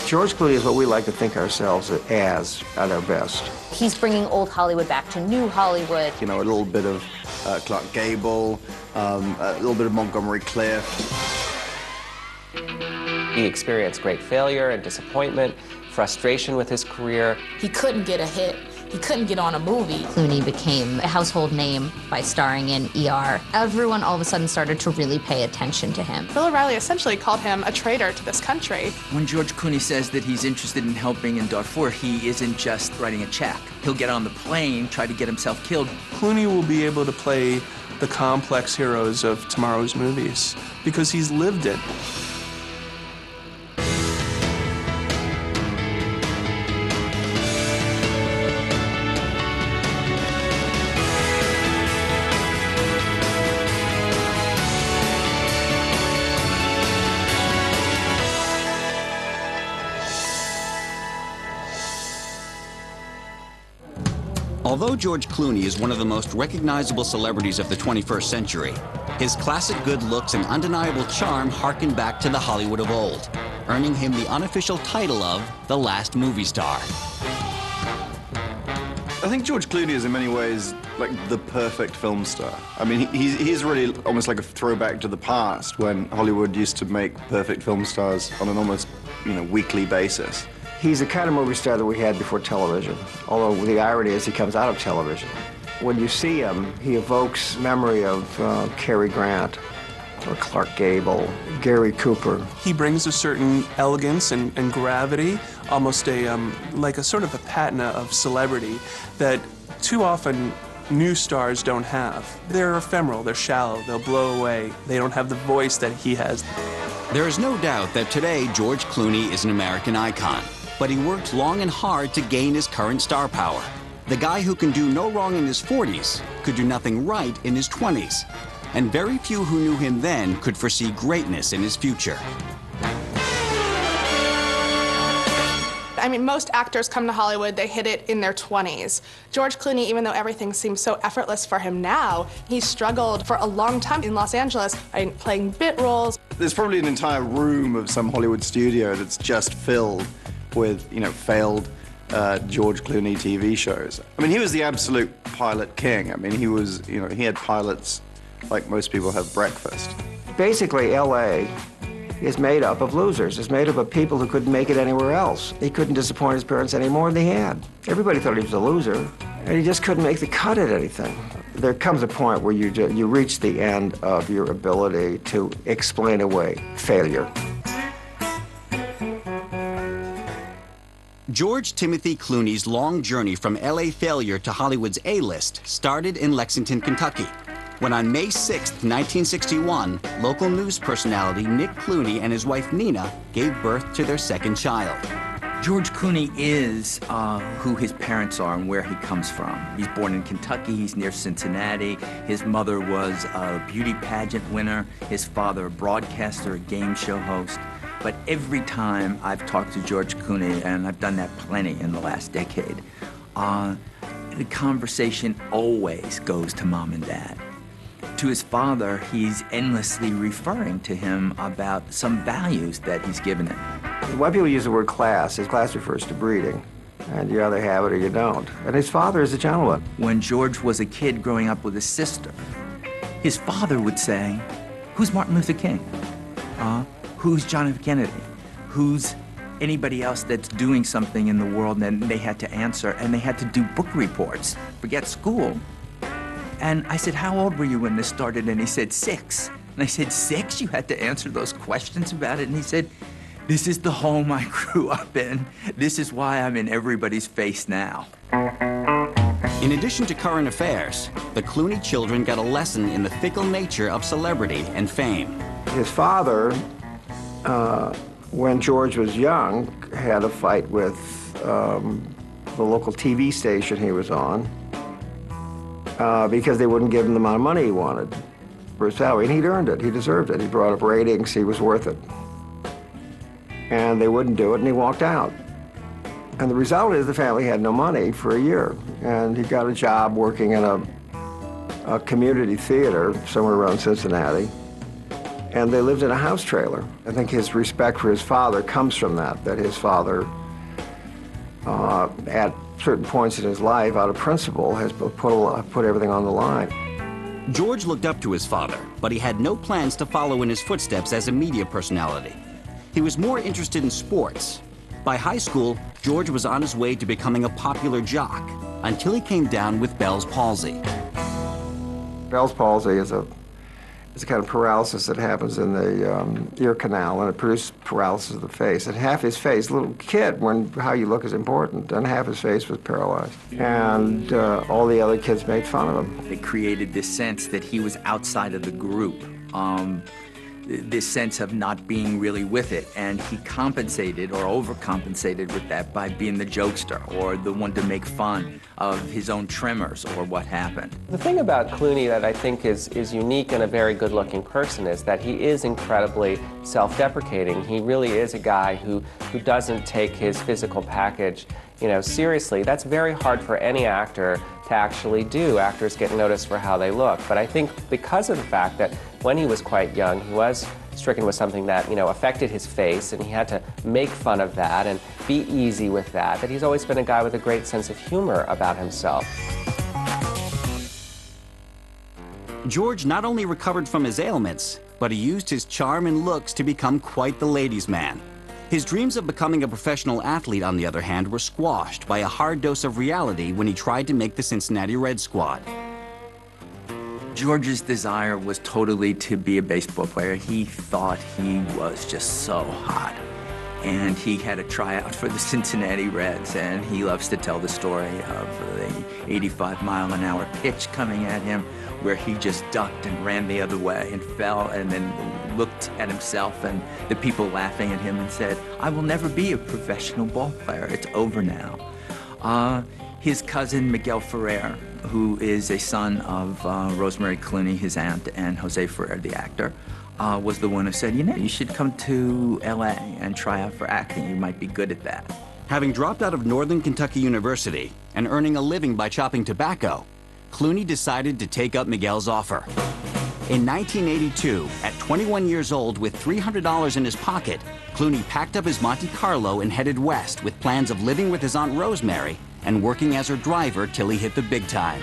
George Clooney is what we like to think ourselves as at our best. He's bringing old Hollywood back to new Hollywood. You know, a little bit of Clark Gable, a little bit of Montgomery Clift. He experienced great failure and disappointment, frustration with his career. He couldn't get a hit. He couldn't get on a movie. Clooney became a household name by starring in ER. Everyone all of a sudden started to really pay attention to him. Bill O'Reilly essentially called him a traitor to this country. When George Clooney says that he's interested in helping in Darfur, he isn't just writing a check. He'll get on the plane, try to get himself killed. Clooney will be able to play the complex heroes of tomorrow's movies because he's lived it. Although George Clooney is one of the most recognizable celebrities of the 21st century, his classic good looks and undeniable charm harken back to the Hollywood of old, earning him the unofficial title of the last movie star. I think George Clooney is in many ways like the perfect film star. I mean, he's really almost like a throwback to the past when Hollywood used to make perfect film stars on an almost, weekly basis. He's the kind of movie star that we had before television, although the irony is he comes out of television. When you see him, he evokes memory of Cary Grant or Clark Gable, Gary Cooper. He brings a certain elegance and gravity, almost like a sort of a patina of celebrity that too often new stars don't have. They're ephemeral, they're shallow, they'll blow away. They don't have the voice that he has. There is no doubt that today George Clooney is an American icon, but he worked long and hard to gain his current star power. The guy who can do no wrong in his 40s could do nothing right in his 20s. And very few who knew him then could foresee greatness in his future. I mean, most actors come to Hollywood, they hit it in their 20s. George Clooney, even though everything seems so effortless for him now, he struggled for a long time in Los Angeles, playing bit roles. There's probably an entire room of some Hollywood studio that's just filled with, failed George Clooney TV shows. I mean, he was the absolute pilot king. I mean, he was, he had pilots like most people have breakfast. Basically, L.A. is made up of losers. It's made up of people who couldn't make it anywhere else. He couldn't disappoint his parents any more than he had. Everybody thought he was a loser, and he just couldn't make the cut at anything. There comes a point where you reach the end of your ability to explain away failure. George Timothy Clooney's long journey from L.A. failure to Hollywood's A-list started in Lexington, Kentucky, when on May 6, 1961, local news personality Nick Clooney and his wife Nina gave birth to their second child. George Clooney is who his parents are and where he comes from. He's born in Kentucky, he's near Cincinnati. His mother was a beauty pageant winner, his father a broadcaster, a game show host. But every time I've talked to George Clooney, and I've done that plenty in the last decade, the conversation always goes to Mom and Dad. To his father, he's endlessly referring to him about some values that he's given him. When people use the word class, his class refers to breeding. And you either have it or you don't. And his father is a gentleman. When George was a kid growing up with his sister, his father would say, "Who's Martin Luther King? Who's John F. Kennedy? Who's anybody else that's doing something in the world?" And they had to answer, and they had to do book reports, forget school. And I said, "How old were you when this started?" And he said, 6. And I said, 6? You had to answer those questions about it? And he said, "This is the home I grew up in. This is why I'm in everybody's face now." In addition to current affairs, the Clooney children got a lesson in the fickle nature of celebrity and fame. His father, when George was young, had a fight with the local TV station he was on because they wouldn't give him the amount of money he wanted for his salary. And he'd earned it. He deserved it. He brought up ratings. He was worth it. And they wouldn't do it, and he walked out. And the result is the family had no money for a year. And he got a job working in a community theater somewhere around Cincinnati. And they lived in a house trailer. I think his respect for his father comes from that his father, at certain points in his life, out of principle, has put everything on the line. George looked up to his father, but he had no plans to follow in his footsteps as a media personality. He was more interested in sports. By high school, George was on his way to becoming a popular jock, until he came down with Bell's palsy. Bell's palsy is a kind of paralysis that happens in the ear canal, and it produces paralysis of the face. And half his face, little kid, when how you look is important, and half his face was paralyzed. And all the other kids made fun of him. They created this sense that he was outside of the group, this sense of not being really with it, and he compensated or overcompensated with that by being the jokester or the one to make fun of his own tremors or what happened. The thing about Clooney that I think is unique in a very good-looking person is that he is incredibly self-deprecating. He really is a guy who doesn't take his physical package, seriously. That's very hard for any actor to actually do. Actors get noticed for how they look. But I think because of the fact that when he was quite young, he was stricken with something that, affected his face, and he had to make fun of that and be easy with that he's always been a guy with a great sense of humor about himself. George not only recovered from his ailments, but he used his charm and looks to become quite the ladies' man. His dreams of becoming a professional athlete, on the other hand, were squashed by a hard dose of reality when he tried to make the Cincinnati Reds squad. George's desire was totally to be a baseball player. He thought he was just so hot. And he had a tryout for the Cincinnati Reds, and he loves to tell the story of the 85-mile-an-hour pitch coming at him, where he just ducked and ran the other way and fell, and then looked at himself and the people laughing at him and said, "I will never be a professional ball player. It's over now." His cousin, Miguel Ferrer, who is a son of Rosemary Clooney, his aunt, and Jose Ferrer, the actor, was the one who said, you should come to LA and try out for acting. You might be good at that. Having dropped out of Northern Kentucky University and earning a living by chopping tobacco, Clooney decided to take up Miguel's offer. In 1982, at 21 years old with $300 in his pocket, Clooney packed up his Monte Carlo and headed west with plans of living with his Aunt Rosemary and working as her driver till he hit the big time.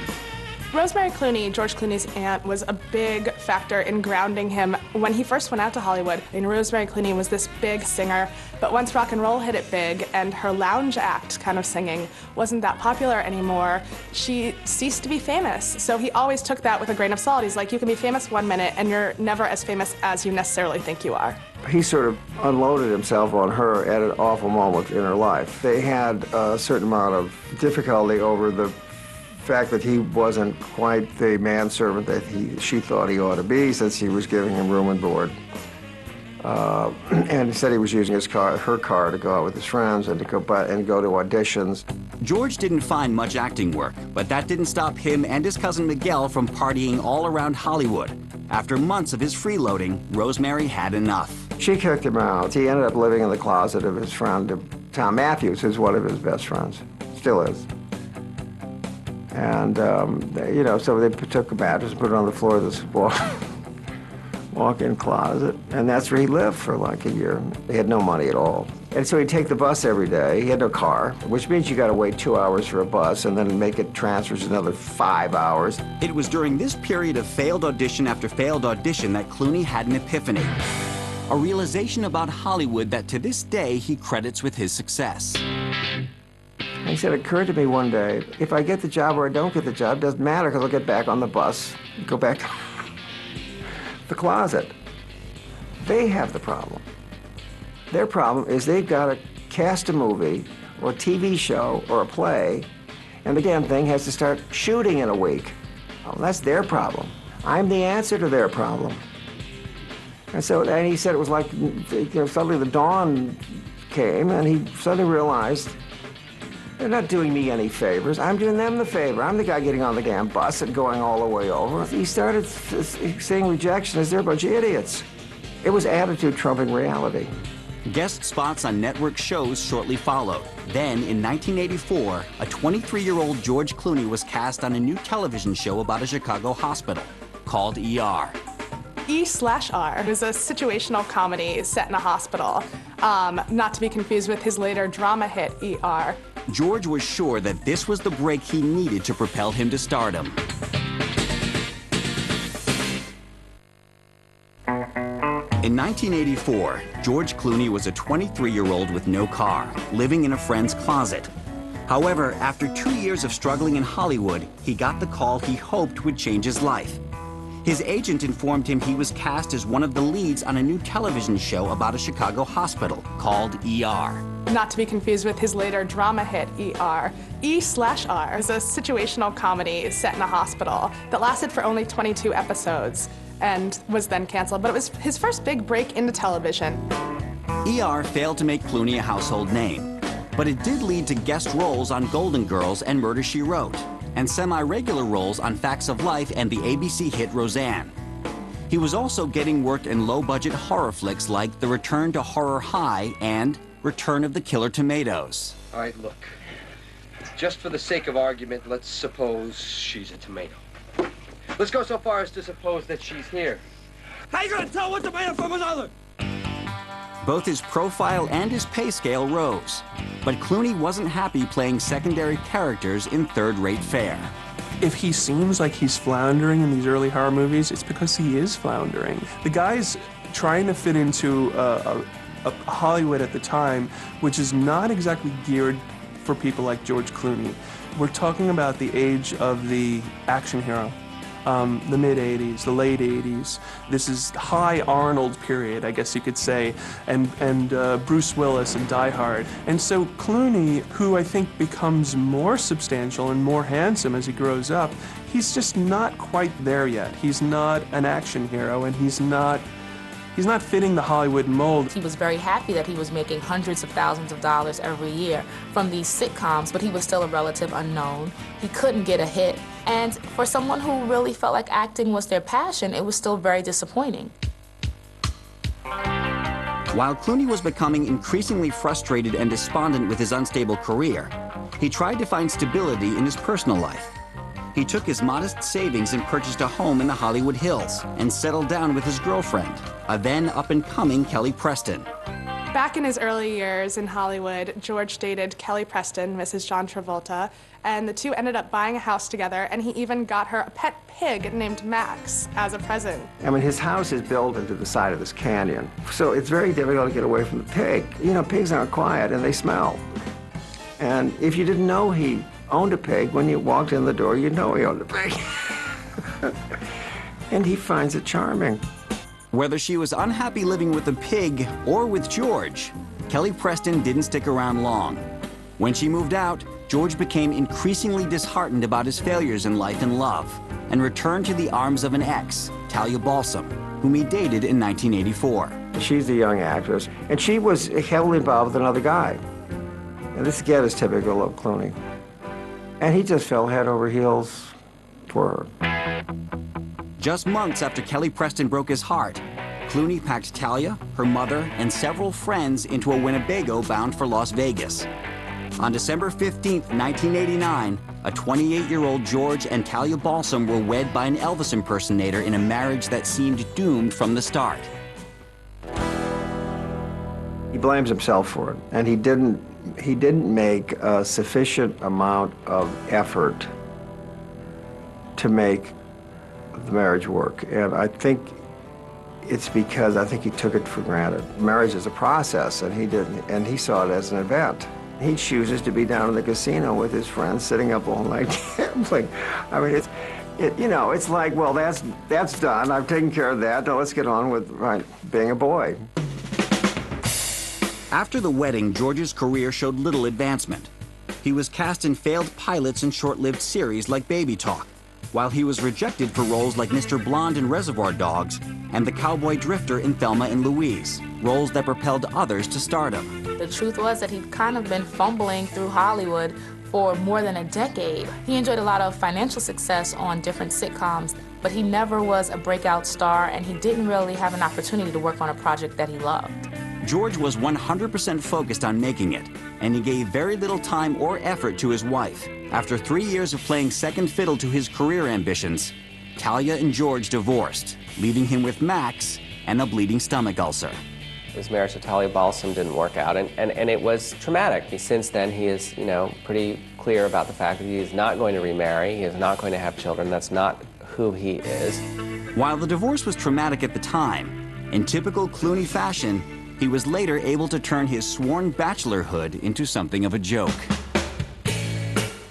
Rosemary Clooney, George Clooney's aunt, was a big factor in grounding him when he first went out to Hollywood. And Rosemary Clooney was this big singer, but once rock and roll hit it big and her lounge act kind of singing wasn't that popular anymore, she ceased to be famous. So he always took that with a grain of salt. He's like, you can be famous one minute and you're never as famous as you necessarily think you are. He sort of unloaded himself on her at an awful moment in her life. They had a certain amount of difficulty over the fact that he wasn't quite the manservant that she thought he ought to be, since he was giving him room and board. And he said he was using her car to go out with his friends and to go to auditions. George didn't find much acting work, but that didn't stop him and his cousin Miguel from partying all around Hollywood. After months of his freeloading, Rosemary had enough. She kicked him out. He ended up living in the closet of his friend, Tom Matthews, who's one of his best friends, still is. And, so they took a mattress and put it on the floor of this walk-in closet, and that's where he lived for like a year. They had no money at all. And so he'd take the bus every day. He had no car, which means you got to wait 2 hours for a bus and then make it transfers another 5 hours. It was during this period of failed audition after failed audition that Clooney had an epiphany. A realization about Hollywood that to this day he credits with his success. He said, it occurred to me one day, if I get the job or I don't get the job, doesn't matter, because I'll get back on the bus, go back to the closet. They have the problem. Their problem is they've got to cast a movie or a TV show or a play, and the damn thing has to start shooting in a week. Well, that's their problem. I'm the answer to their problem. And he said it was like, suddenly the dawn came, and he suddenly realized, they're not doing me any favors. I'm doing them the favor. I'm the guy getting on the damn bus and going all the way over. He started seeing rejection as they're a bunch of idiots. It was attitude trumping reality. Guest spots on network shows shortly followed. Then, in 1984, a 23-year-old George Clooney was cast on a new television show about a Chicago hospital called ER. E/R is a situational comedy set in a hospital, not to be confused with his later drama hit, ER. George was sure that this was the break he needed to propel him to stardom. In 1984, George Clooney was a 23-year-old with no car, living in a friend's closet. However, after 2 years of struggling in Hollywood, he got the call he hoped would change his life. His agent informed him he was cast as one of the leads on a new television show about a Chicago hospital called ER. Not to be confused with his later drama hit, ER. E/R is a situational comedy set in a hospital that lasted for only 22 episodes and was then canceled, but it was his first big break into television. ER failed to make Clooney a household name, but it did lead to guest roles on Golden Girls and Murder, She Wrote, and semi-regular roles on Facts of Life and the ABC hit Roseanne. He was also getting work in low-budget horror flicks like The Return to Horror High and Return of the Killer Tomatoes. All right, look. Just for the sake of argument, let's suppose she's a tomato. Let's go so far as to suppose that she's here. How you gonna tell one tomato from another? Both his profile and his pay scale rose, but Clooney wasn't happy playing secondary characters in third-rate fare. If he seems like he's floundering in these early horror movies, it's because he is floundering. The guy's trying to fit into a Hollywood at the time, which is not exactly geared for people like George Clooney. We're talking about the age of the action hero. The mid-'80s, the late '80s. This is high Arnold period, I guess you could say, and Bruce Willis and Die Hard. And so Clooney, who I think becomes more substantial and more handsome as he grows up, he's just not quite there yet. He's not an action hero, and he's not fitting the Hollywood mold. He was very happy that he was making hundreds of thousands of dollars every year from these sitcoms, but he was still a relative unknown. He couldn't get a hit. And for someone who really felt like acting was their passion, it was still very disappointing. While Clooney was becoming increasingly frustrated and despondent with his unstable career, he tried to find stability in his personal life. He took his modest savings and purchased a home in the Hollywood Hills and settled down with his girlfriend, a then up-and-coming Kelly Preston. Back in his early years in Hollywood, George dated Kelly Preston, Mrs. John Travolta, and the two ended up buying a house together, and he even got her a pet pig named Max as a present. I mean, his house is built into the side of this canyon, so it's very difficult to get away from the pig. You know, pigs aren't quiet, and they smell. And if you didn't know he owned a pig, when you walked in the door, you'd know he owned a pig. And he finds it charming. Whether she was unhappy living with the pig or with George, Kelly Preston didn't stick around long. When she moved out, George became increasingly disheartened about his failures in life and love and returned to the arms of an ex, Talia Balsam, whom he dated in 1984. She's a young actress, and she was heavily involved with another guy. And this, again, is typical of Clooney. And he just fell head over heels for her. Just months after Kelly Preston broke his heart, Clooney packed Talia, her mother, and several friends into a Winnebago bound for Las Vegas. On December 15, 1989, a 28-year-old George and Talia Balsam were wed by an Elvis impersonator in a marriage that seemed doomed from the start. He blames himself for it, and he didn't make a sufficient amount of effort to make the marriage work. And I think it's because I think he took it for granted. Marriage is a process, and he didn't, and he saw it as an event. He chooses to be down in the casino with his friends, sitting up all night gambling. I mean, it's like, well, that's done. I've taken care of that. Now let's get on with being a boy. After the wedding, George's career showed little advancement. He was cast in failed pilots and short-lived series like Baby Talk, while he was rejected for roles like Mr. Blonde in Reservoir Dogs and the cowboy drifter in Thelma and Louise, roles that propelled others to stardom. The truth was that he'd kind of been fumbling through Hollywood for more than a decade. He enjoyed a lot of financial success on different sitcoms, but he never was a breakout star, and he didn't really have an opportunity to work on a project that he loved. George was 100% focused on making it, and he gave very little time or effort to his wife. After 3 years of playing second fiddle to his career ambitions, Talia and George divorced, leaving him with Max and a bleeding stomach ulcer. His marriage to Talia Balsam didn't work out, and it was traumatic. Since then, he is, pretty clear about the fact that he is not going to remarry, he is not going to have children. That's not who he is. While the divorce was traumatic at the time, in typical Clooney fashion, he was later able to turn his sworn bachelorhood into something of a joke.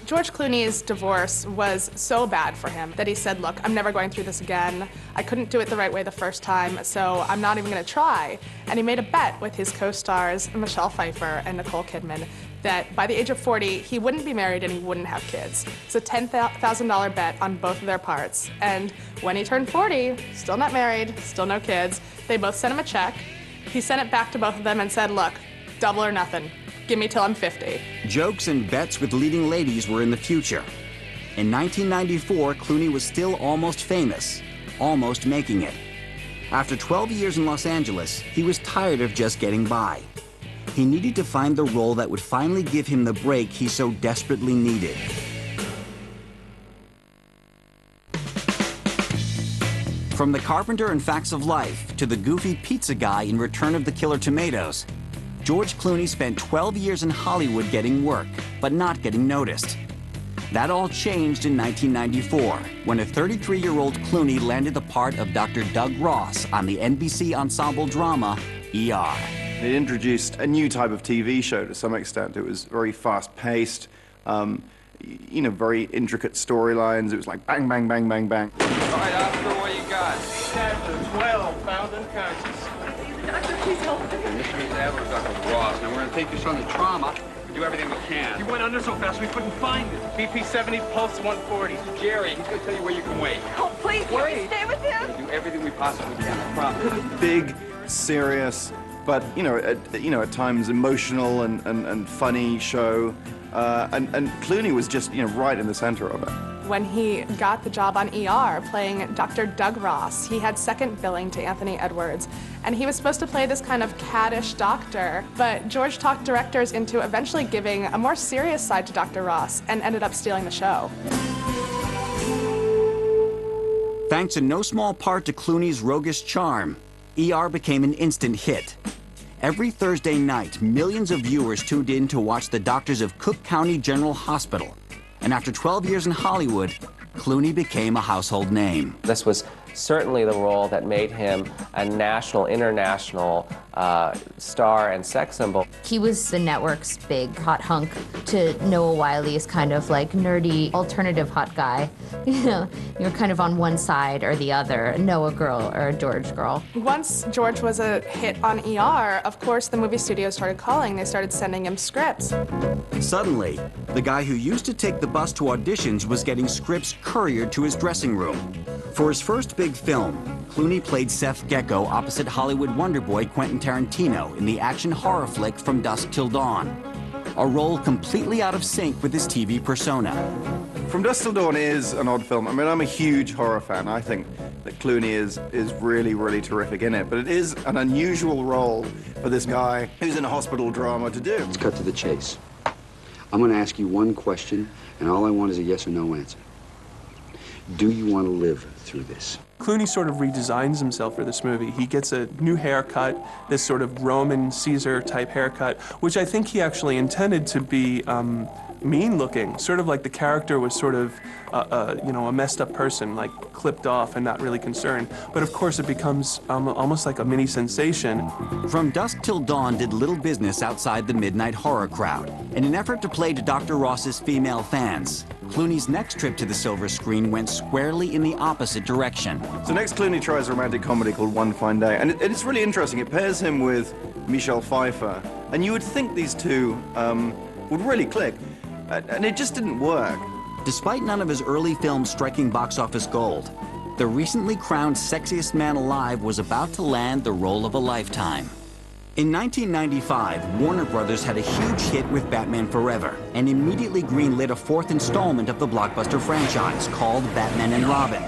George Clooney's divorce was so bad for him that he said, look, I'm never going through this again. I couldn't do it the right way the first time, so I'm not even going to try. And he made a bet with his co-stars, Michelle Pfeiffer and Nicole Kidman, that by the age of 40, he wouldn't be married and he wouldn't have kids. It's a $10,000 bet on both of their parts. And when he turned 40, still not married, still no kids, they both sent him a check. He sent it back to both of them and said, look, double or nothing. Give me till I'm 50. Jokes and bets with leading ladies were in the future. In 1994, Clooney was still almost famous, almost making it. After 12 years in Los Angeles, he was tired of just getting by. He needed to find the role that would finally give him the break he so desperately needed. From the carpenter in Facts of Life to the goofy pizza guy in Return of the Killer Tomatoes, George Clooney spent 12 years in Hollywood getting work, but not getting noticed. That all changed in 1994, when a 33-year-old Clooney landed the part of Dr. Doug Ross on the NBC ensemble drama, ER. It introduced a new type of TV show to some extent. It was very fast-paced, very intricate storylines. It was like bang, bang, bang, bang, bang. All right, Oscar, what you got? Chapter 12, found unconscious. Doctor, please help me. Mr. Adler, Dr. Ross. Now, we're going to take this on the trauma and do everything we can. You went under so fast we couldn't find it. BP 70, pulse 140. Jerry, he's going to tell you where you can wait. Oh, please, can we stay with him? We'll do everything we possibly can, I promise. Big, serious, but, at times emotional and funny show. And Clooney was just, right in the center of it. When he got the job on ER playing Dr. Doug Ross, he had second billing to Anthony Edwards, and he was supposed to play this kind of caddish doctor, but George talked directors into eventually giving a more serious side to Dr. Ross and ended up stealing the show. Thanks in no small part to Clooney's roguish charm, ER became an instant hit. Every Thursday night, millions of viewers tuned in to watch the doctors of Cook County General Hospital. And after 12 years in Hollywood, Clooney became a household name. This was certainly the role that made him a national, international star and sex symbol. He was the network's big hot hunk to Noah Wiley's kind of like nerdy alternative hot guy. You're kind of on one side or the other, a Noah girl or a George girl. Once George was a hit on ER, of course the movie studios started calling. They started sending him scripts. Suddenly, the guy who used to take the bus to auditions was getting scripts couriered to his dressing room. For his first big film, Clooney played Seth Gecko opposite Hollywood wonderboy Quentin Tarantino in the action horror flick From Dusk Till Dawn, a role completely out of sync with his TV persona. From Dusk Till Dawn is an odd film. I mean, I'm a huge horror fan. I think that Clooney is really, really terrific in it, but it is an unusual role for this guy who's in a hospital drama to do. Let's cut to the chase. I'm going to ask you one question, and all I want is a yes or no answer. Do you want to live through this? Clooney sort of redesigns himself for this movie. He gets a new haircut, this sort of Roman Caesar type haircut, which I think he actually intended to be mean looking, sort of like the character was sort of a messed up person, like clipped off and not really concerned. But of course it becomes almost like a mini sensation. From Dusk Till Dawn did little business outside the midnight horror crowd. In an effort to play to Dr. Ross's female fans, Clooney's next trip to the silver screen went squarely in the opposite direction. So next Clooney tries a romantic comedy called One Fine Day, and it's really interesting. It pairs him with Michelle Pfeiffer, and you would think these two would really click, and it just didn't work. Despite none of his early films striking box office gold, the recently crowned sexiest man alive was about to land the role of a lifetime. In 1995, Warner Brothers had a huge hit with Batman Forever and immediately greenlit a fourth installment of the blockbuster franchise called Batman and Robin.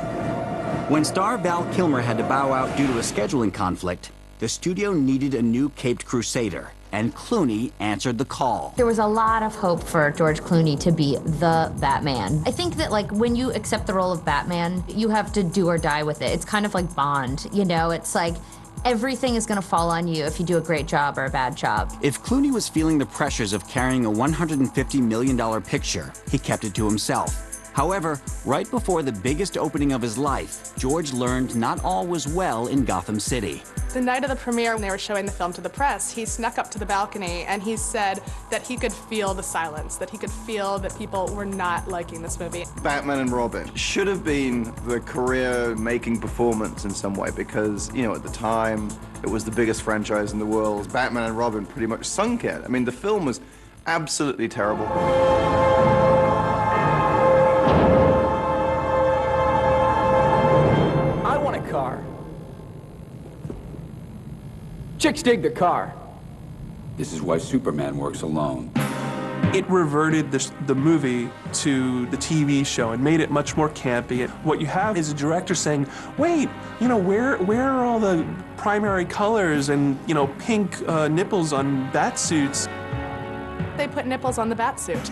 When star Val Kilmer had to bow out due to a scheduling conflict, the studio needed a new caped crusader, and Clooney answered the call. There was a lot of hope for George Clooney to be the Batman. I think that, like, when you accept the role of Batman, you have to do or die with it. It's kind of like Bond, you know? It's like everything is gonna fall on you if you do a great job or a bad job. If Clooney was feeling the pressures of carrying a $150 million picture, he kept it to himself. However, right before the biggest opening of his life, George learned not all was well in Gotham City. The night of the premiere, when they were showing the film to the press, he snuck up to the balcony and he said that he could feel the silence, that he could feel that people were not liking this movie. Batman and Robin should have been the career-making performance in some way because, you know, at the time, it was the biggest franchise in the world. Batman and Robin pretty much sunk it. I mean, the film was absolutely terrible. I want a car. Chicks dig the car. This is why Superman works alone. It reverted the movie to the TV show and made it much more campy. What you have is a director saying, wait, you know, where are all the primary colors and, you know, pink nipples on bat suits? They put nipples on the bat suit.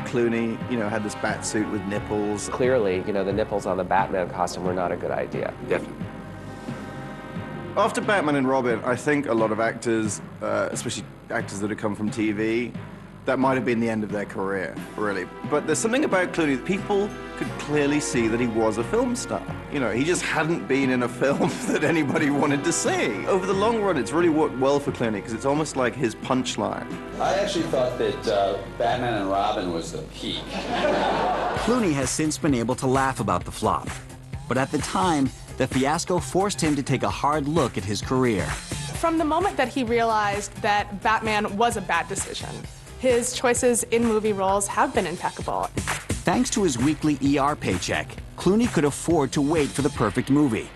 Clooney, you know, had this bat suit with nipples. Clearly, you know, the nipples on the Batman costume were not a good idea. Definitely. After Batman and Robin, I think a lot of actors, especially actors that have come from TV, that might have been the end of their career, really. But there's something about Clooney that people could clearly see that he was a film star. You know, he just hadn't been in a film that anybody wanted to see. Over the long run, it's really worked well for Clooney because it's almost like his punchline. I actually thought that Batman and Robin was the peak. Clooney has since been able to laugh about the flop. But at the time, the fiasco forced him to take a hard look at his career. From the moment that he realized that Batman was a bad decision, his choices in movie roles have been impeccable. Thanks to his weekly ER paycheck, Clooney could afford to wait for the perfect movie.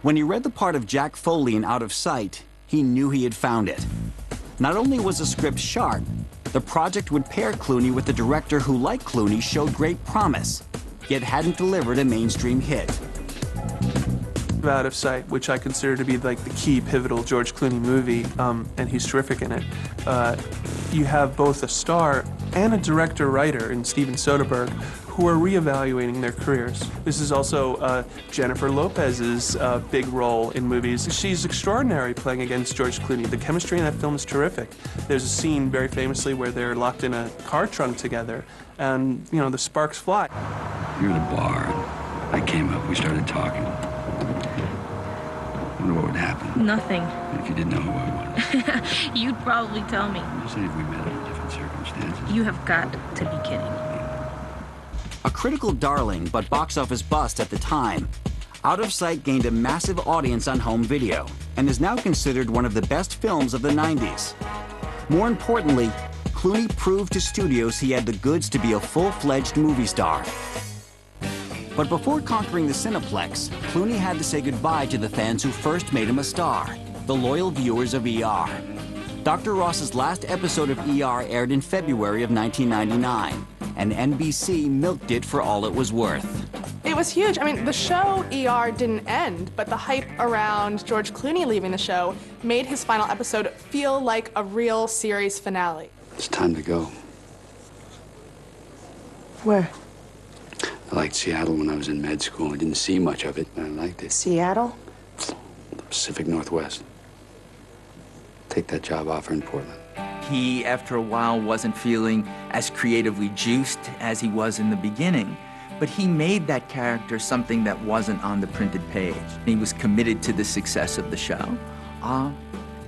When he read the part of Jack Foley in Out of Sight, he knew he had found it. Not only was the script sharp, the project would pair Clooney with a director who, like Clooney, showed great promise, yet hadn't delivered a mainstream hit. Out of Sight, which I consider to be like the key pivotal George Clooney movie, and he's terrific in it. You have both a star and a director-writer in Steven Soderbergh who are reevaluating their careers. This is also Jennifer Lopez's big role in movies. She's extraordinary playing against George Clooney. The chemistry in that film is terrific. There's a scene very famously where they're locked in a car trunk together and, you know, the sparks fly. We were at a bar. I came up, we started talking. I wonder what would happen. Nothing. If you didn't know who I was. You'd probably tell me. Say if we met under different circumstances. You have got to be kidding. A critical darling but box office bust at the time, Out of Sight gained a massive audience on home video and is now considered one of the best films of the 90s. More importantly, Clooney proved to studios he had the goods to be a full-fledged movie star. But before conquering the Cineplex, Clooney had to say goodbye to the fans who first made him a star, the loyal viewers of ER. Dr. Ross's last episode of ER aired in February of 1999, and NBC milked it for all it was worth. It was huge. I mean, the show ER didn't end, but the hype around George Clooney leaving the show made his final episode feel like a real series finale. It's time to go. Where? I liked Seattle when I was in med school. I didn't see much of it, but I liked it. Seattle? The Pacific Northwest. Take that job offer in Portland. He, after a while, wasn't feeling as creatively juiced as he was in the beginning, but he made that character something that wasn't on the printed page. He was committed to the success of the show.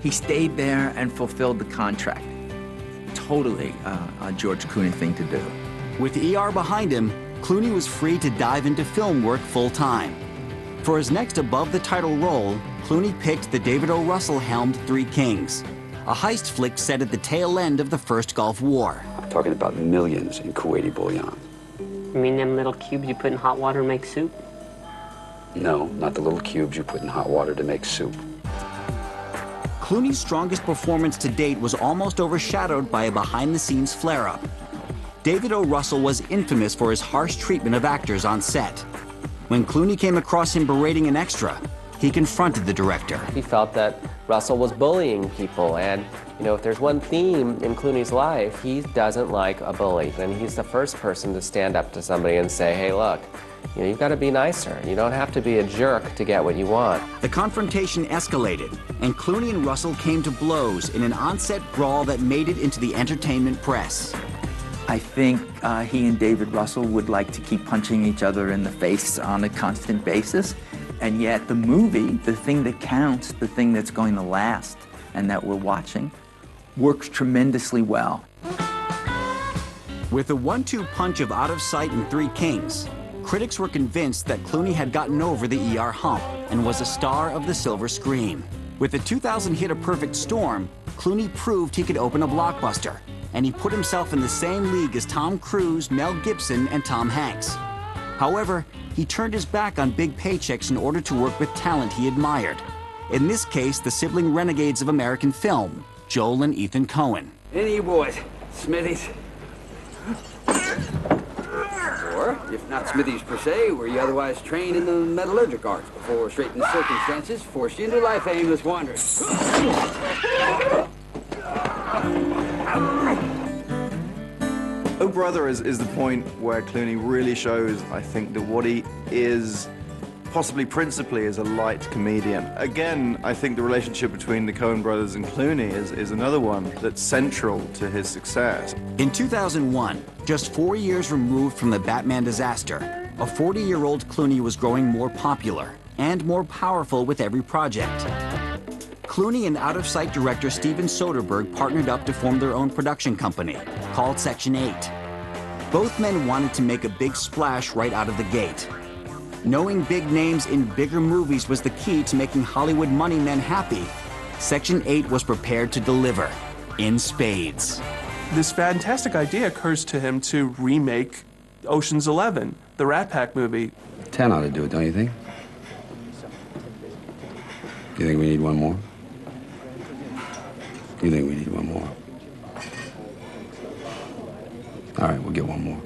He stayed there and fulfilled the contract. Totally a George Clooney thing to do. With ER behind him, Clooney was free to dive into film work full-time. For his next above-the-title role, Clooney picked the David O. Russell-helmed Three Kings, a heist flick set at the tail end of the First Gulf War. I'm talking about millions in Kuwaiti bullion. You mean them little cubes you put in hot water and make soup? No, not the little cubes you put in hot water to make soup. Clooney's strongest performance to date was almost overshadowed by a behind-the-scenes flare-up. David O. Russell was infamous for his harsh treatment of actors on set. When Clooney came across him berating an extra, he confronted the director. He felt that Russell was bullying people, and You know, if there's one theme in Clooney's life, he doesn't like a bully. And he's the first person to stand up to somebody and say, hey, look, you know, you've got to be nicer. You don't have to be a jerk to get what you want. The confrontation escalated, and Clooney and Russell came to blows in an on-set brawl that made it into the entertainment press. I think he and David Russell would like to keep punching each other in the face on a constant basis. And yet the movie, the thing that counts, the thing that's going to last and that we're watching, works tremendously well. With a 1-2 punch of Out of Sight and Three Kings, critics were convinced that Clooney had gotten over the ER hump and was a star of the silver screen. With the 2000 hit A Perfect Storm, Clooney proved he could open a blockbuster, and he put himself in the same league as Tom Cruise, Mel Gibson, and Tom Hanks. However, he turned his back on big paychecks in order to work with talent he admired. In this case, the sibling renegades of American film, Joel and Ethan Coen. Any of you boys, Smithies? Or, if not Smithies per se, were you otherwise trained in the metallurgic arts before straitened circumstances forced you into a life of aimless wandering? Oh Brother is the point where Clooney really shows, I think, that what he is, possibly principally, is a light comedian. Again, I think the relationship between the Coen brothers and Clooney is another one that's central to his success. In 2001, just 4 years removed from the Batman disaster, a 40-year-old Clooney was growing more popular and more powerful with every project. Clooney and Out of Sight director Steven Soderbergh partnered up to form their own production company, called Section 8. Both men wanted to make a big splash right out of the gate. Knowing big names in bigger movies was the key to making Hollywood money men happy. Section 8 was prepared to deliver, in spades. This fantastic idea occurs to him to remake Ocean's 11, the Rat Pack movie. 10 ought to do it, don't you think? You think we need one more? You think we need one more? All right, we'll get one more.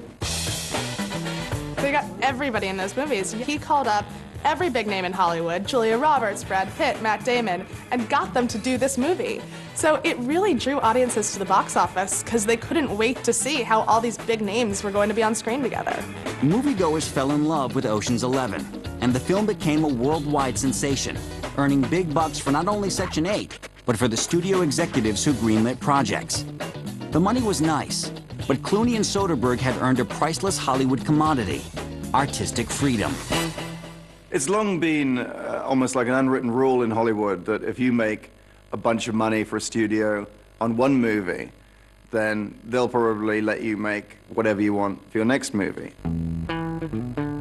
They got everybody in those movies. He called up every big name in Hollywood, Julia Roberts, Brad Pitt, Matt Damon, and got them to do this movie. So it really drew audiences to the box office because they couldn't wait to see how all these big names were going to be on screen together. Moviegoers fell in love with Ocean's 11, and the film became a worldwide sensation, earning big bucks for not only Section 8, but for the studio executives who greenlit projects. The money was nice, but Clooney and Soderbergh had earned a priceless Hollywood commodity, artistic freedom. It's long been almost like an unwritten rule in Hollywood that if you make a bunch of money for a studio on one movie, then they'll probably let you make whatever you want for your next movie.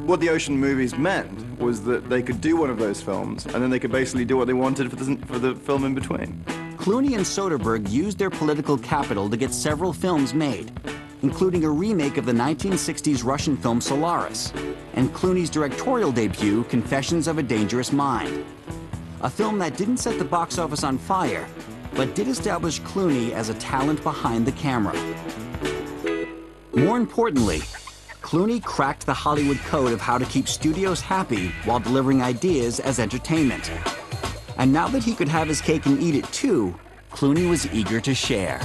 What the Ocean movies meant was that they could do one of those films, and then they could basically do what they wanted for the film in between. Clooney and Soderbergh used their political capital to get several films made, including a remake of the 1960s Russian film Solaris, and Clooney's directorial debut, Confessions of a Dangerous Mind. A film that didn't set the box office on fire, but did establish Clooney as a talent behind the camera. More importantly, Clooney cracked the Hollywood code of how to keep studios happy while delivering ideas as entertainment. And now that he could have his cake and eat it too, Clooney was eager to share.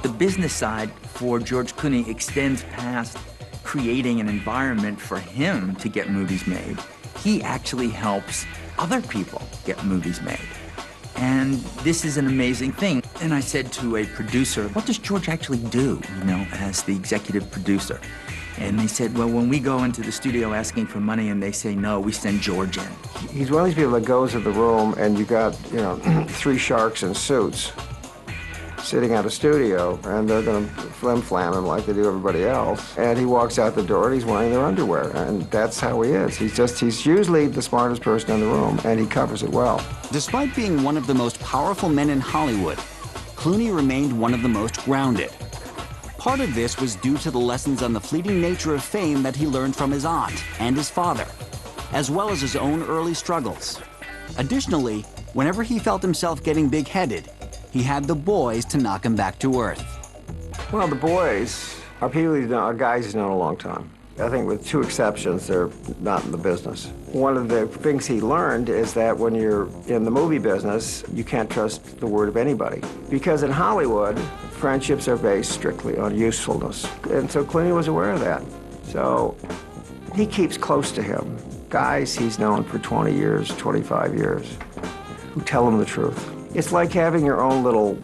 The business side for George Clooney extends past creating an environment for him to get movies made. He actually helps other people get movies made. And this is an amazing thing. And I said to a producer, what does George actually do, you know, as the executive producer? And they said, well, when we go into the studio asking for money and they say no, we send George in. He's one of these people that goes to the room and you got, you know, 3 sharks in suits sitting at a studio, and they're going to flim-flam him like they do everybody else. And he walks out the door and he's wearing their underwear, and that's how he is. He's usually the smartest person in the room, and he covers it well. Despite being one of the most powerful men in Hollywood, Clooney remained one of the most grounded. Part of this was due to the lessons on the fleeting nature of fame that he learned from his aunt and his father, as well as his own early struggles. Additionally, whenever he felt himself getting big-headed, he had the boys to knock him back to earth. Well, the boys are people are guys he's known a long time. I think with two exceptions, they're not in the business. One of the things he learned is that when you're in the movie business, you can't trust the word of anybody. Because in Hollywood, friendships are based strictly on usefulness. And so Clooney was aware of that. So he keeps close to him guys he's known for 20 years, 25 years, who tell him the truth. It's like having your own little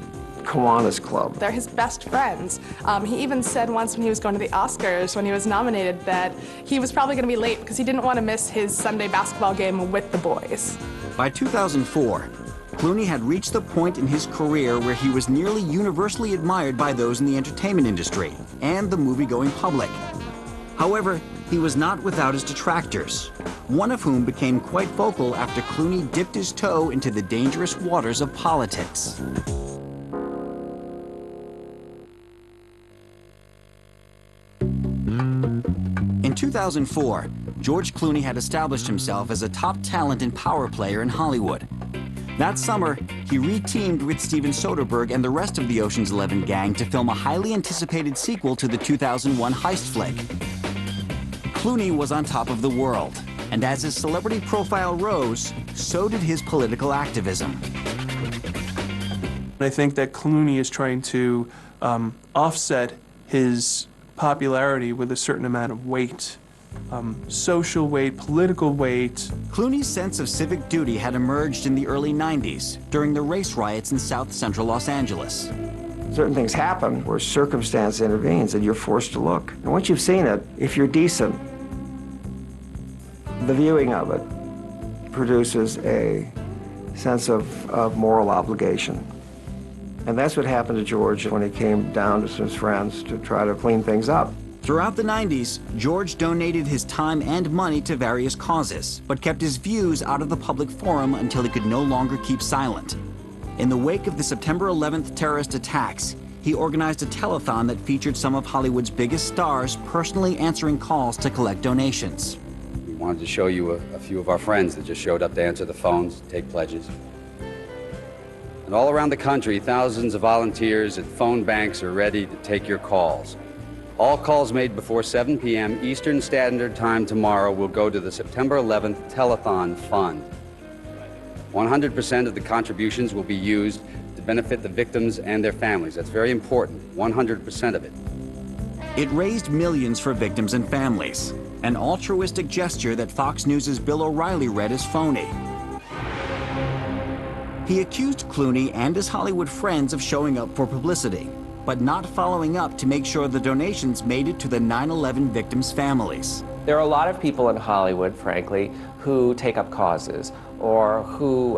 Kiwanis Club. They're his best friends. He even said once when he was going to the Oscars, when he was nominated, that he was probably going to be late because he didn't want to miss his Sunday basketball game with the boys. By 2004, Clooney had reached the point in his career where he was nearly universally admired by those in the entertainment industry and the movie-going public. However, he was not without his detractors, one of whom became quite vocal after Clooney dipped his toe into the dangerous waters of politics. In 2004, George Clooney had established himself as a top talent and power player in Hollywood. That summer, he re-teamed with Steven Soderbergh and the rest of the Ocean's 11 gang to film a highly anticipated sequel to the 2001 heist flick. Clooney was on top of the world, and as his celebrity profile rose, so did his political activism. I think that Clooney is trying to offset his popularity with a certain amount of weight. Social weight, political weight. Clooney's sense of civic duty had emerged in the early 90s during the race riots in South Central Los Angeles. Certain things happen where circumstance intervenes and you're forced to look. And once you've seen it, if you're decent, the viewing of it produces a sense of moral obligation. And that's what happened to George when he came down to his friends to try to clean things up. Throughout the 90s, George donated his time and money to various causes, but kept his views out of the public forum until he could no longer keep silent. In the wake of the September 11th terrorist attacks, he organized a telethon that featured some of Hollywood's biggest stars personally answering calls to collect donations. We wanted to show you a few of our friends that just showed up to answer the phones, take pledges. And all around the country, thousands of volunteers at phone banks are ready to take your calls. All calls made before 7 p.m. Eastern Standard Time tomorrow will go to the September 11th Telethon Fund. 100% of the contributions will be used to benefit the victims and their families. That's very important, 100% of it. It raised millions for victims and families, an altruistic gesture that Fox News' Bill O'Reilly read as phony. He accused Clooney and his Hollywood friends of showing up for publicity, but not following up to make sure the donations made it to the 9/11 victims' families. There are a lot of people in Hollywood, frankly, who take up causes or who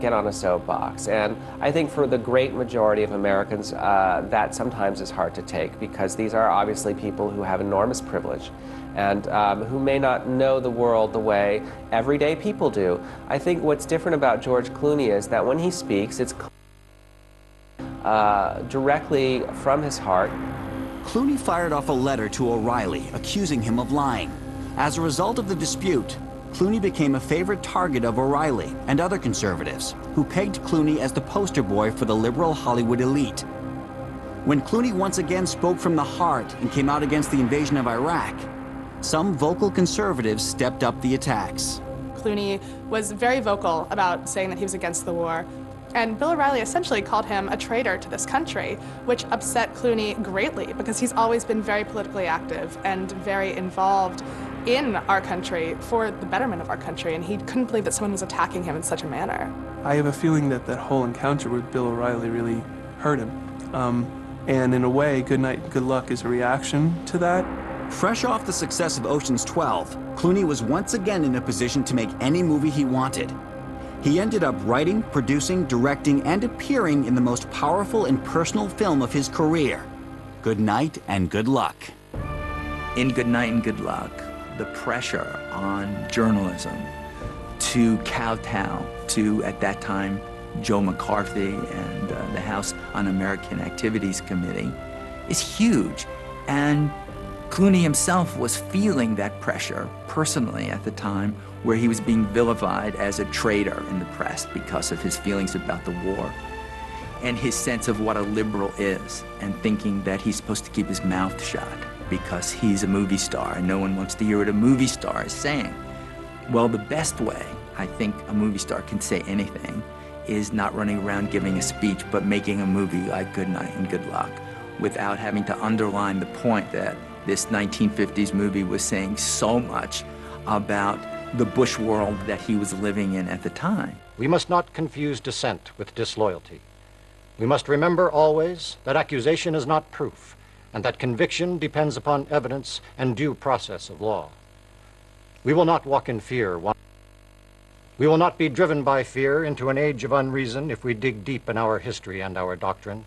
get on a soapbox. And I think for the great majority of Americans, that sometimes is hard to take because these are obviously people who have enormous privilege and who may not know the world the way everyday people do. I think what's different about George Clooney is that when he speaks, it's directly from his heart. Clooney fired off a letter to O'Reilly accusing him of lying. As a result of the dispute, Clooney became a favorite target of O'Reilly and other conservatives who pegged Clooney as the poster boy for the liberal Hollywood elite. When Clooney once again spoke from the heart and came out against the invasion of Iraq, some vocal conservatives stepped up the attacks. Clooney was very vocal about saying that he was against the war. And Bill O'Reilly essentially called him a traitor to this country, which upset Clooney greatly because he's always been very politically active and very involved in our country for the betterment of our country, and he couldn't believe that someone was attacking him in such a manner. I have a feeling that that whole encounter with Bill O'Reilly really hurt him. And in a way, Good Night, Good Luck is a reaction to that. Fresh off the success of Ocean's 12, Clooney was once again in a position to make any movie he wanted. He ended up writing, producing, directing, and appearing in the most powerful and personal film of his career, Good Night and Good Luck. In Good Night and Good Luck, the pressure on journalism to kowtow to, at that time, Joe McCarthy and the House Un-American Activities Committee is huge. And Clooney himself was feeling that pressure personally at the time, where he was being vilified as a traitor in the press because of his feelings about the war and his sense of what a liberal is and thinking that he's supposed to keep his mouth shut. because he's a movie star and no one wants to hear what a movie star is saying. Well, the best way I think a movie star can say anything is not running around giving a speech, but making a movie like Good Night and Good Luck without having to underline the point that this 1950s movie was saying so much about the Bush world that he was living in at the time. We must not confuse dissent with disloyalty. We must remember always that accusation is not proof, and that conviction depends upon evidence and due process of law. We will not walk in fear. We will not be driven by fear into an age of unreason if we dig deep in our history and our doctrine.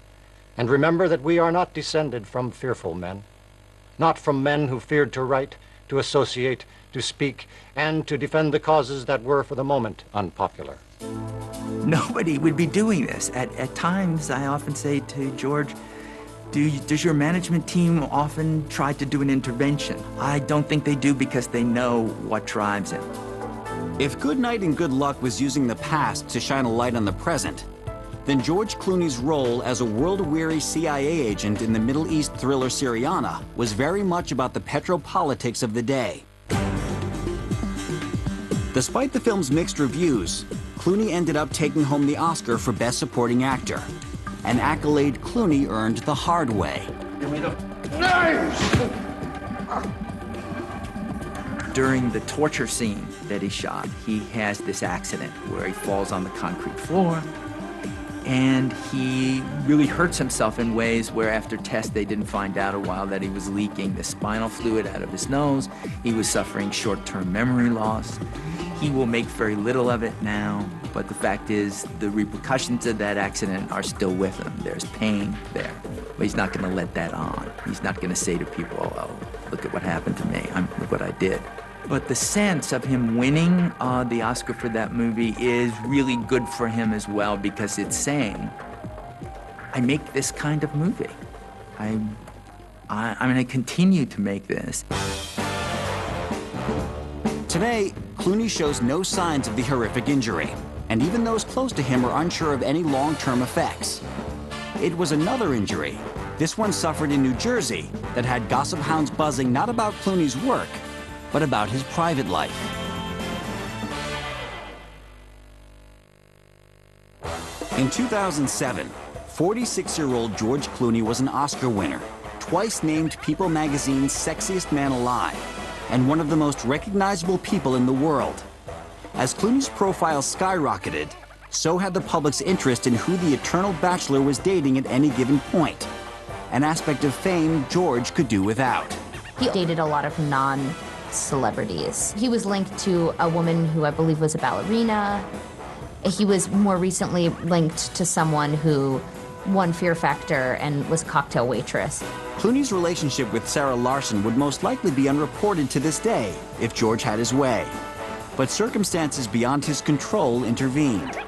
And remember that we are not descended from fearful men, not from men who feared to write, to associate, to speak, and to defend the causes that were for the moment unpopular. Nobody would be doing this. At times, I often say to George, does your management team often try to do an intervention? I don't think they do because they know what drives it. If Good Night and Good Luck was using the past to shine a light on the present, then George Clooney's role as a world-weary CIA agent in the Middle East thriller Syriana was very much about the petropolitics of the day. Despite the film's mixed reviews, Clooney ended up taking home the Oscar for Best Supporting Actor, an accolade Clooney earned the hard way. Give me the knives! During the torture scene that he shot, he has this accident where he falls on the concrete floor, and he really hurts himself in ways where after tests they didn't find out a while that he was leaking the spinal fluid out of his nose. He was suffering short-term memory loss. He will make very little of it now, but the fact is the repercussions of that accident are still with him. There's pain there, but he's not going to let that on. He's not going to say to people, oh, look at what happened to me, look what I did. But the sense of him winning the Oscar for that movie is really good for him as well, because it's saying, I make this kind of movie. I'm going to continue to make this. Today, Clooney shows no signs of the horrific injury, and even those close to him are unsure of any long-term effects. It was another injury, this one suffered in New Jersey, that had gossip hounds buzzing not about Clooney's work, but about his private life. In 2007, 46-year-old George Clooney was an Oscar winner, twice named People magazine's sexiest man alive, and one of the most recognizable people in the world. As Clooney's profile skyrocketed, so had the public's interest in who the eternal bachelor was dating at any given point, an aspect of fame George could do without. He dated a lot of non-celebrities. He was linked to a woman who I believe was a ballerina. He was more recently linked to someone who won Fear Factor and was a cocktail waitress. Clooney's relationship with Sarah Larson would most likely be unreported to this day if George had his way. But circumstances beyond his control intervened.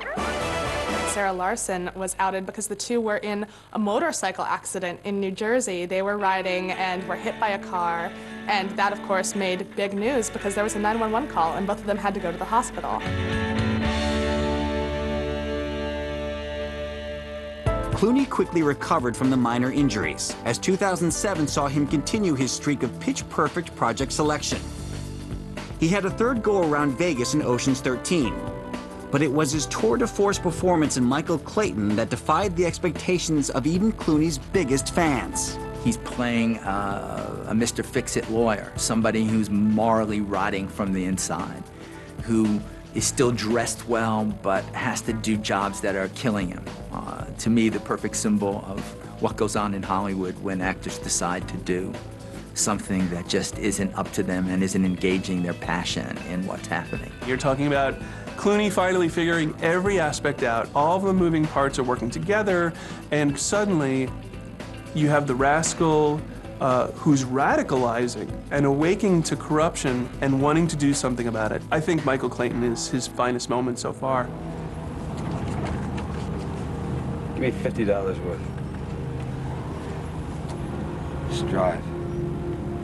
Sarah Larson was outed because the two were in a motorcycle accident in New Jersey. They were riding and were hit by a car, and that, of course, made big news because there was a 911 call, and both of them had to go to the hospital. Clooney quickly recovered from the minor injuries, as 2007 saw him continue his streak of pitch-perfect project selection. He had a third go-around Vegas in Ocean's 13, but it was his tour de force performance in Michael Clayton that defied the expectations of even Clooney's biggest fans. He's playing a Mr. Fix-It lawyer, somebody who's morally rotting from the inside, who is still dressed well, but has to do jobs that are killing him. To me, the perfect symbol of what goes on in Hollywood when actors decide to do something that just isn't up to them and isn't engaging their passion in what's happening. You're talking about Clooney finally figuring every aspect out. All of the moving parts are working together, and suddenly you have the rascal who's radicalizing and awakening to corruption and wanting to do something about it. I think Michael Clayton is his finest moment so far. Give me $50 worth. Just drive.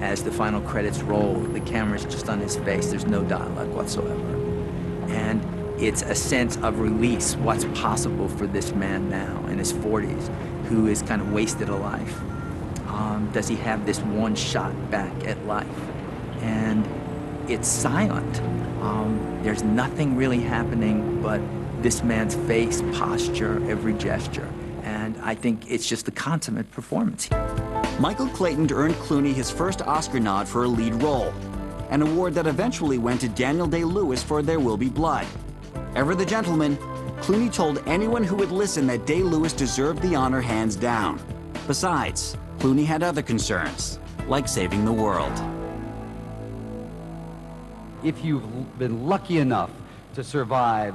As the final credits roll, the camera's just on his face. There's no dialogue whatsoever. And it's a sense of release, what's possible for this man now in his 40s, who has kind of wasted a life. Does he have this one shot back at life? And it's silent. There's nothing really happening but this man's face, posture, every gesture. And I think it's just a consummate performance. Michael Clayton earned Clooney his first Oscar nod for a lead role, an award that eventually went to Daniel Day-Lewis for There Will Be Blood. Ever the gentleman, Clooney told anyone who would listen that Day-Lewis deserved the honor hands down. Besides, Clooney had other concerns, like saving the world. If you've been lucky enough to survive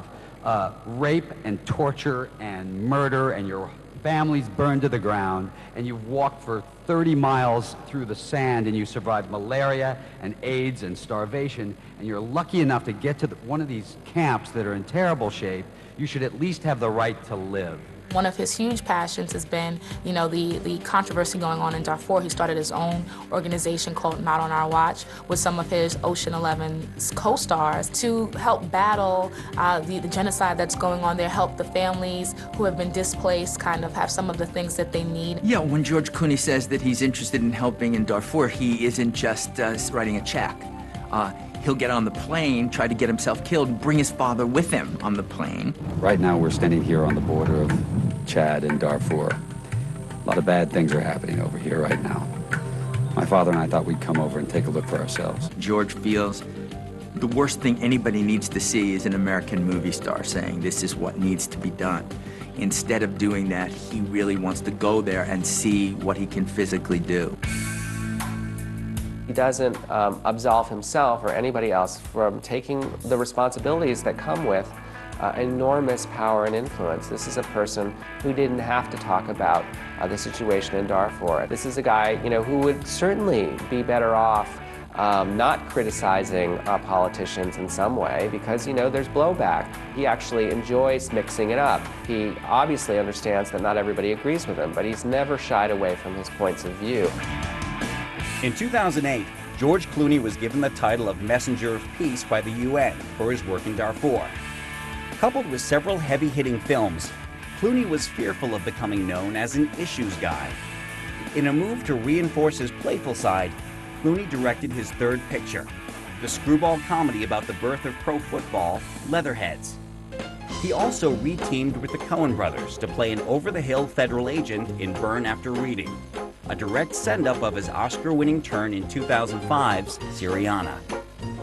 rape and torture and murder and your family's burned to the ground and you've walked for 30 miles through the sand and you survived malaria and AIDS and starvation and you're lucky enough to get to one of these camps that are in terrible shape, you should at least have the right to live. One of his huge passions has been, you know, the controversy going on in Darfur. He started his own organization called Not on Our Watch with some of his Ocean 11 co-stars to help battle the genocide that's going on there, help the families who have been displaced kind of have some of the things that they need. Yeah, when George Clooney says that he's interested in helping in Darfur, he isn't just writing a check. He'll get on the plane, try to get himself killed, bring his father with him on the plane. Right now we're standing here on the border of Chad and Darfur. A lot of bad things are happening over here right now. My father and I thought we'd come over and take a look for ourselves. George feels the worst thing anybody needs to see is an American movie star saying this is what needs to be done. Instead of doing that, he really wants to go there and see what he can physically do. He doesn't absolve himself or anybody else from taking the responsibilities that come with enormous power and influence. This is a person who didn't have to talk about the situation in Darfur. This is a guy, you know, who would certainly be better off not criticizing politicians in some way because, you know, there's blowback. He actually enjoys mixing it up. He obviously understands that not everybody agrees with him, but he's never shied away from his points of view. In 2008, George Clooney was given the title of Messenger of Peace by the UN for his work in Darfur. Coupled with several heavy-hitting films, Clooney was fearful of becoming known as an issues guy. In a move to reinforce his playful side, Clooney directed his third picture, the screwball comedy about the birth of pro football, Leatherheads. He also re-teamed with the Coen brothers to play an over-the-hill federal agent in Burn After Reading, a direct send-up of his Oscar-winning turn in 2005's Syriana.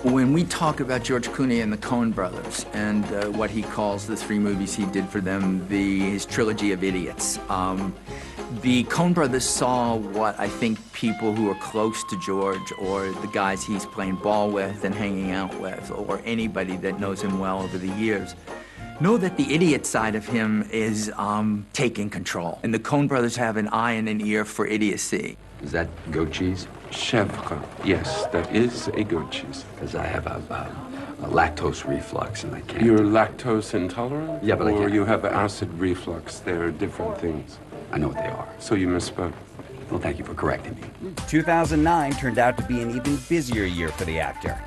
When we talk about George Clooney and the Coen brothers and what he calls the three movies he did for them, his trilogy of idiots, the Coen brothers saw what I think people who are close to George or the guys he's playing ball with and hanging out with or anybody that knows him well over the years know that the idiot side of him is taking control. And the Coen brothers have an eye and an ear for idiocy. Is that goat cheese? Chèvre. Yes, that is a goat cheese. Because I have a lactose reflux and I can't. You're lactose intolerant? Yeah, but I can't. Or you have acid reflux. They're different things. I know what they are. So you misspoke. Well, thank you for correcting me. 2009 turned out to be an even busier year for the actor,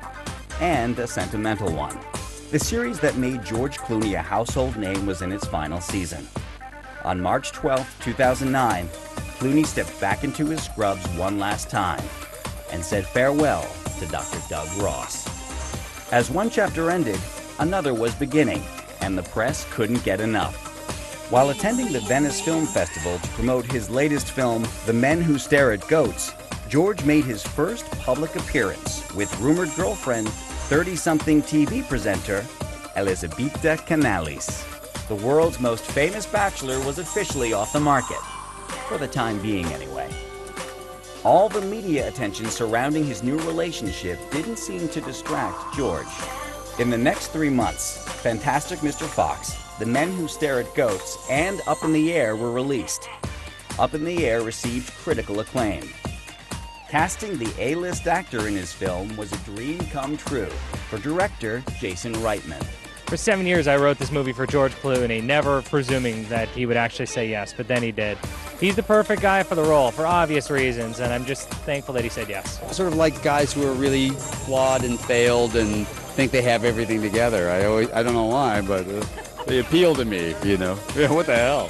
and a sentimental one. The series that made George Clooney a household name was in its final season. On March 12, 2009, Clooney stepped back into his scrubs one last time and said farewell to Dr. Doug Ross. As one chapter ended, another was beginning, and the press couldn't get enough. While attending the Venice Film Festival to promote his latest film, The Men Who Stare at Goats, George made his first public appearance with rumored girlfriend, 30-something TV presenter, Elisabetta Canalis. The world's most famous bachelor was officially off the market, for the time being anyway. All the media attention surrounding his new relationship didn't seem to distract George. In the next 3 months, Fantastic Mr. Fox, The Men Who Stare at Goats, and Up in the Air were released. Up in the Air received critical acclaim. Casting the A-list actor in his film was a dream come true for director Jason Reitman. For 7 years, I wrote this movie for George Clooney, never presuming that he would actually say yes, but then he did. He's the perfect guy for the role, for obvious reasons, and I'm just thankful that he said yes. I sort of like guys who are really flawed and failed and think they have everything together. I don't know why, but they appeal to me, you know. Yeah, what the hell?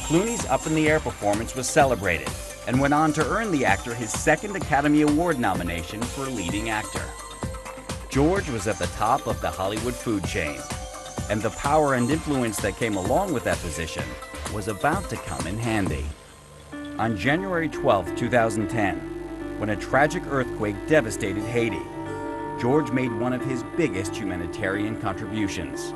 Clooney's Up in the Air performance was celebrated, and went on to earn the actor his second Academy Award nomination for leading actor. George was at the top of the Hollywood food chain, and the power and influence that came along with that position was about to come in handy. On January 12, 2010, when a tragic earthquake devastated Haiti, George made one of his biggest humanitarian contributions.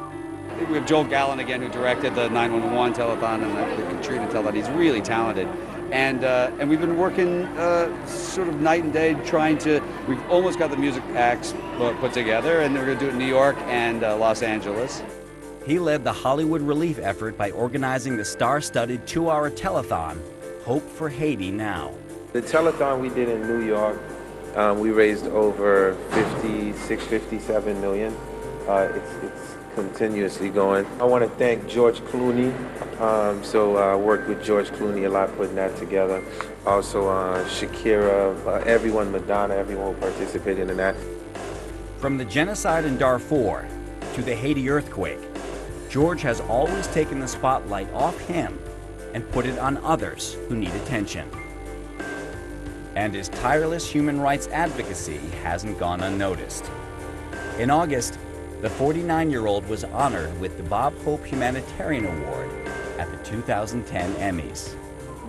We have Joel Gallen again, who directed the 911 telethon and the Katrina telethon. He's really talented. And we've been working sort of night and day we've almost got the music acts put together, and we're going to do it in New York and Los Angeles. He led the Hollywood relief effort by organizing the star-studded 2-hour telethon, Hope for Haiti Now. The telethon we did in New York, we raised over 57 million. It's continuously going. I want to thank George Clooney. I worked with George Clooney a lot putting that together. Also Shakira, everyone, Madonna, everyone who participated in that. From the genocide in Darfur to the Haiti earthquake, George has always taken the spotlight off him and put it on others who need attention. And his tireless human rights advocacy hasn't gone unnoticed. In August, the 49-year-old was honored with the Bob Hope Humanitarian Award at the 2010 Emmys.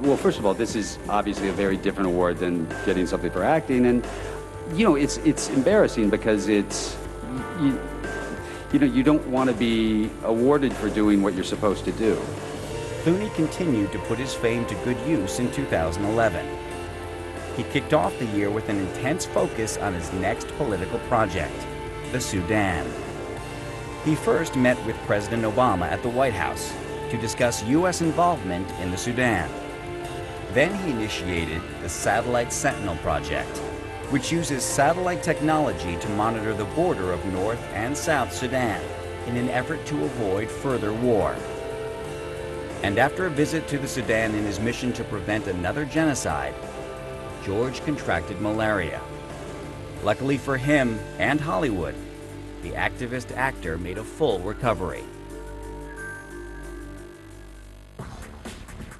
Well, first of all, this is obviously a very different award than getting something for acting, and you know, it's embarrassing because you don't want to be awarded for doing what you're supposed to do. Clooney continued to put his fame to good use in 2011. He kicked off the year with an intense focus on his next political project, the Sudan. He first met with President Obama at the White House to discuss U.S. involvement in the Sudan. Then he initiated the Satellite Sentinel project, which uses satellite technology to monitor the border of North and South Sudan in an effort to avoid further war. And after a visit to the Sudan in his mission to prevent another genocide, George contracted malaria. Luckily for him and Hollywood, the activist actor made a full recovery.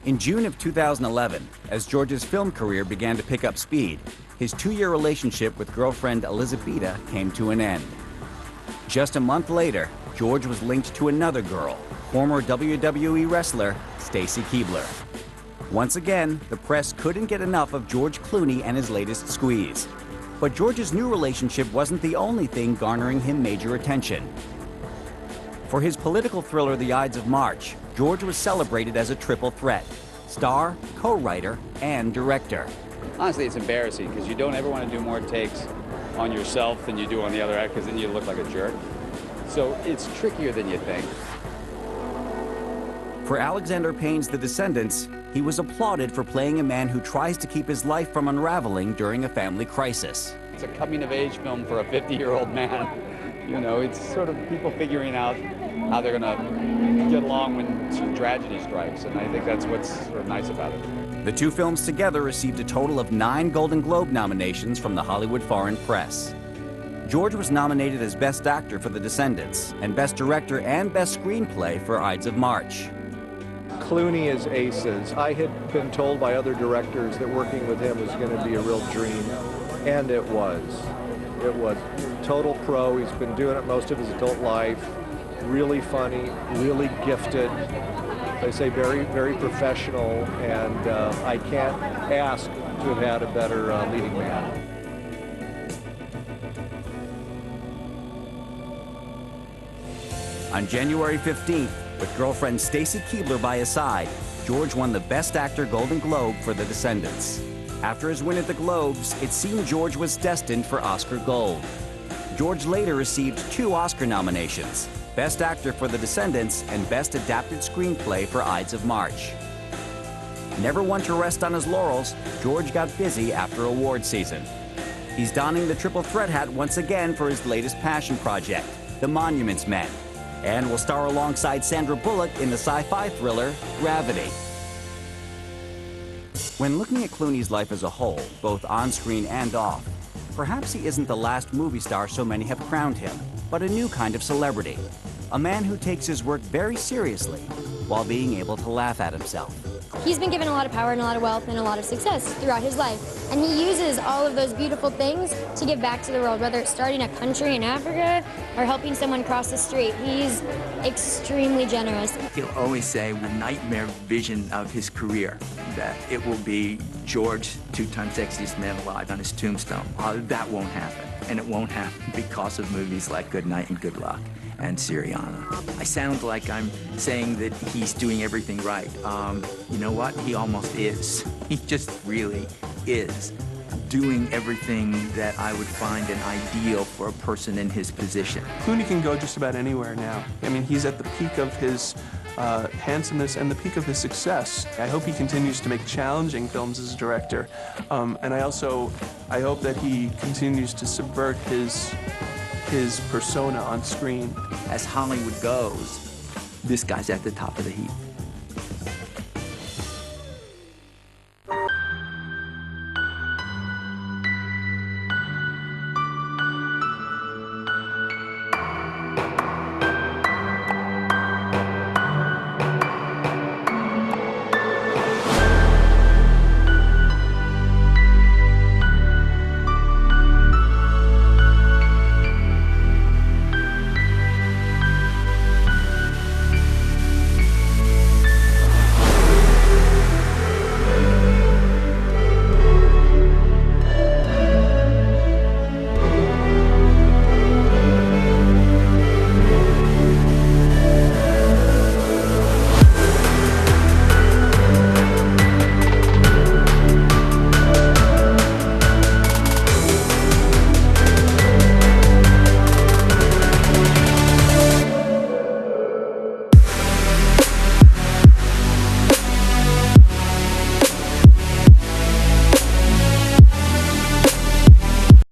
In June of 2011, as George's film career began to pick up speed, his 2-year relationship with girlfriend Elizabeth came to an end. Just a month later, George was linked to another girl, former WWE wrestler Stacy Keibler. Once again, the press couldn't get enough of George Clooney and his latest squeeze. But George's new relationship wasn't the only thing garnering him major attention. For his political thriller The Ides of March, George was celebrated as a triple threat: star, co-writer, and director. Honestly, it's embarrassing because you don't ever want to do more takes on yourself than you do on the other actor, because then you look like a jerk. So it's trickier than you think. For Alexander Payne's The Descendants, he was applauded for playing a man who tries to keep his life from unraveling during a family crisis. It's a coming-of-age film for a 50-year-old man. You know, it's sort of people figuring out how they're going to get along when tragedy strikes, and I think that's what's sort of nice about it. The two films together received a total of 9 Golden Globe nominations from the Hollywood Foreign Press. George was nominated as Best Actor for The Descendants and Best Director and Best Screenplay for Ides of March. Clooney is aces. I had been told by other directors that working with him was going to be a real dream, and it was. It was total pro. He's been doing it most of his adult life. Really funny, really gifted. They say very, very professional, and I can't ask to have had a better leading man. On January 15th, with girlfriend Stacy Keibler by his side, George won the Best Actor Golden Globe for The Descendants. After his win at the Globes, it seemed George was destined for Oscar Gold. George later received 2 Oscar nominations, Best Actor for The Descendants and Best Adapted Screenplay for Ides of March. Never one to rest on his laurels, George got busy after award season. He's donning the triple threat hat once again for his latest passion project, The Monuments Men, and will star alongside Sandra Bullock in the sci-fi thriller Gravity. When looking at Clooney's life as a whole, both on-screen and off, perhaps he isn't the last movie star so many have crowned him, but a new kind of celebrity. A man who takes his work very seriously while being able to laugh at himself. He's been given a lot of power and a lot of wealth and a lot of success throughout his life. And he uses all of those beautiful things to give back to the world, whether it's starting a country in Africa or helping someone cross the street. He's extremely generous. He'll always say the nightmare vision of his career, that it will be George, 2-time sexiest man alive on his tombstone. That won't happen. And it won't happen because of movies like Good Night and Good Luck and Syriana. I sound like I'm saying that he's doing everything right. You know what? He almost is. He just really is doing everything that I would find an ideal for a person in his position. Clooney can go just about anywhere now. I mean, he's at the peak of his handsomeness and the peak of his success. I hope he continues to make challenging films as a director. And I hope that he continues to subvert his persona on screen. As Hollywood goes, this guy's at the top of the heap.